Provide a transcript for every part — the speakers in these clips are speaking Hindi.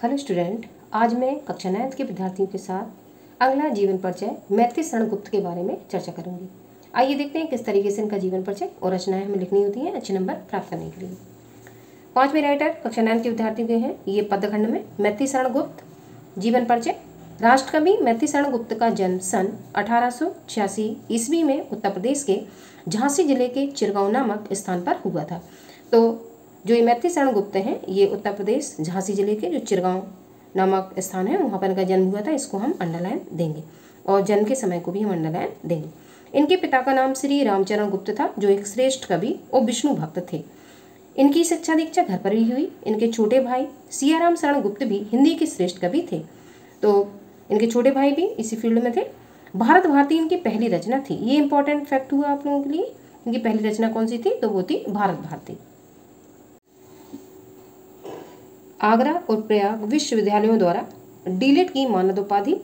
हेलो स्टूडेंट, आज मैं कक्षा 9 के विद्यार्थियों के साथ अगला जीवन परिचय मैथिली शरण गुप्त के बारे में चर्चा करूंगी। आइए देखते हैं किस तरीके से इनका जीवन परिचय और रचनाएं हमें लिखनी होती हैं अच्छे नंबर प्राप्त करने के लिए। 5वें राइटर कक्षा 9 के विद्यार्थी के हैं। ये पद्यखंड में मैथिली शरण गुप्त जीवन परिचय। राष्ट्रकवि मैथिली शरण गुप्त का जन्म सन 1886 ईस्वी में उत्तर प्रदेश के झांसी जिले के चिरगांव नामक स्थान पर हुआ था। तो जो ये मैथिली शरण गुप्त हैं, ये उत्तर प्रदेश झांसी जिले के जो चिरगांव नामक स्थान है वहाँ पर इनका जन्म हुआ था। इसको हम अंडरलाइन देंगे और जन्म के समय को भी हम अंडरलाइन देंगे। इनके पिता का नाम श्री रामचरण गुप्त था, जो एक श्रेष्ठ कवि और विष्णु भक्त थे। इनकी शिक्षा दीक्षा घर पर ही हुई। इनके छोटे भाई सियाराम शरण गुप्त भी हिंदी के श्रेष्ठ कवि थे। तो इनके छोटे भाई भी इसी फील्ड में थे। भारत भारती इनकी पहली रचना थी। ये इंपॉर्टेंट फैक्ट हुआ आप लोगों के लिए। इनकी पहली रचना कौन सी थी? तो वो थी भारत भारती। आगरा और प्रयाग विश्वविद्यालयों द्वारा डीलिट की मानद उपाधि,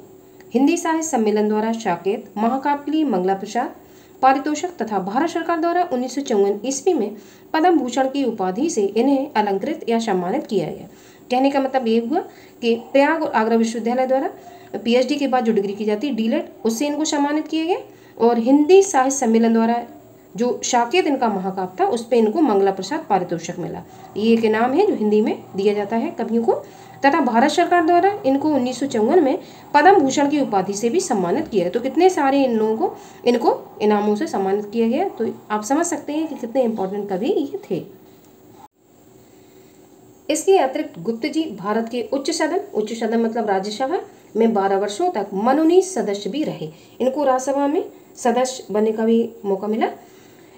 हिंदी साहित्य सम्मेलन द्वारा साकेत, महाकाव्य के लिए मंगला प्रसाद पारितोषक तथा भारत सरकार द्वारा 1954 ईस्वी में पद्म भूषण की उपाधि से इन्हें अलंकृत या सम्मानित किया गया। कहने का मतलब ये हुआ कि प्रयाग और आगरा विश्वविद्यालय द्वारा पीएचडी के बाद जो डिग्री की जाती है डीलिट, उससे इनको सम्मानित किया गया। और हिंदी साहित्य सम्मेलन द्वारा जो साकेत इनका महाकाव्य था उस पर इनको मंगला प्रसाद पारितोषक मिला। ये एक इनाम है जो हिंदी में दिया जाता है कवियों को। तथा भारत सरकार द्वारा इनको 1954 में पद्म भूषण की उपाधि से भी सम्मानित किया है। तो कितने सारे इन लोगों को इनको इनामों से सम्मानित किया गया। तो आप समझ सकते हैं कि कितने इंपॉर्टेंट कवि ये थे। इसके अतिरिक्त गुप्त जी भारत के उच्च सदन मतलब राज्यसभा में 12 वर्षों तक मनोनीत सदस्य भी रहे। इनको राज्यसभा में सदस्य बनने का भी मौका मिला।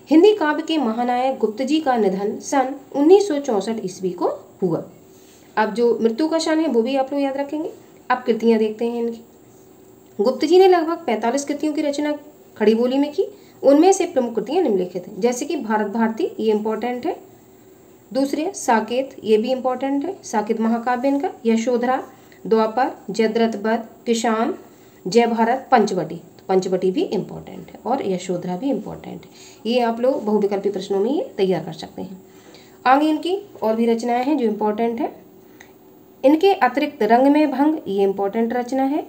हिंदी काव्य के महानायक गुप्त जी का निधन सन 1964 ईस्वी को हुआ। अब जो मृत्यु का क्षण है वो भी आप लोग याद रखेंगे। अब कृतियां देखते हैं इनकी। गुप्त जी ने लगभग 45 कृतियों की रचना खड़ी बोली में की। उनमें से प्रमुख कृतियां निम्नलिखित हैं, जैसे कि भारत भारती, ये इंपॉर्टेंट है। दूसरे साकेत, ये भी इंपॉर्टेंट है। साकेत महाकाव्य इनका। यशोधरा, द्वापर, जयद्रथ वध, किसान, जय भारत, पंचवटी। पंचवटी भी इम्पॉर्टेंट है और यशोधरा भी इम्पॉर्टेंट है। ये आप लोग बहुविकल्पी प्रश्नों में ये तैयार कर सकते हैं। आगे इनकी और भी रचनाएं हैं जो इम्पॉर्टेंट है। इनके अतिरिक्त रंग में भंग, ये इम्पॉर्टेंट रचना है।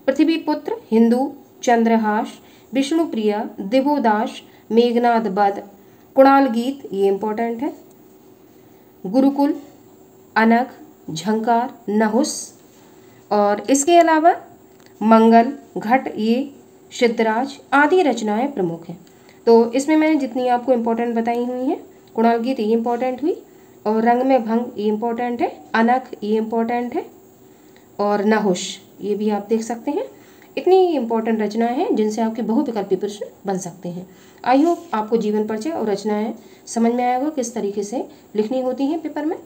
पृथ्वीपुत्र, हिंदू, चंद्रहास, विष्णुप्रिया, दिवोदास, मेघनाद वध, कुणाल गीत, ये इम्पॉर्टेंट है। गुरुकुल, अनग, झंकार, नहुस और इसके अलावा मंगल, घट, ये सिद्धराज आदि रचनाएं प्रमुख हैं। तो इसमें मैंने जितनी आपको इम्पोर्टेंट बताई हुई हैं, कुणाल गीत ये इम्पोर्टेंट हुई और रंग में भंग ये इम्पोर्टेंट है, अनक ये इम्पोर्टेंट है और नहुष ये भी आप देख सकते हैं। इतनी इम्पोर्टेंट रचनाएं हैं जिनसे आपके बहुविकल्पी प्रश्न बन सकते हैं। आई होप आपको जीवन परिचय और रचनाएं समझ में आएगा किस तरीके से लिखनी होती हैं पेपर में।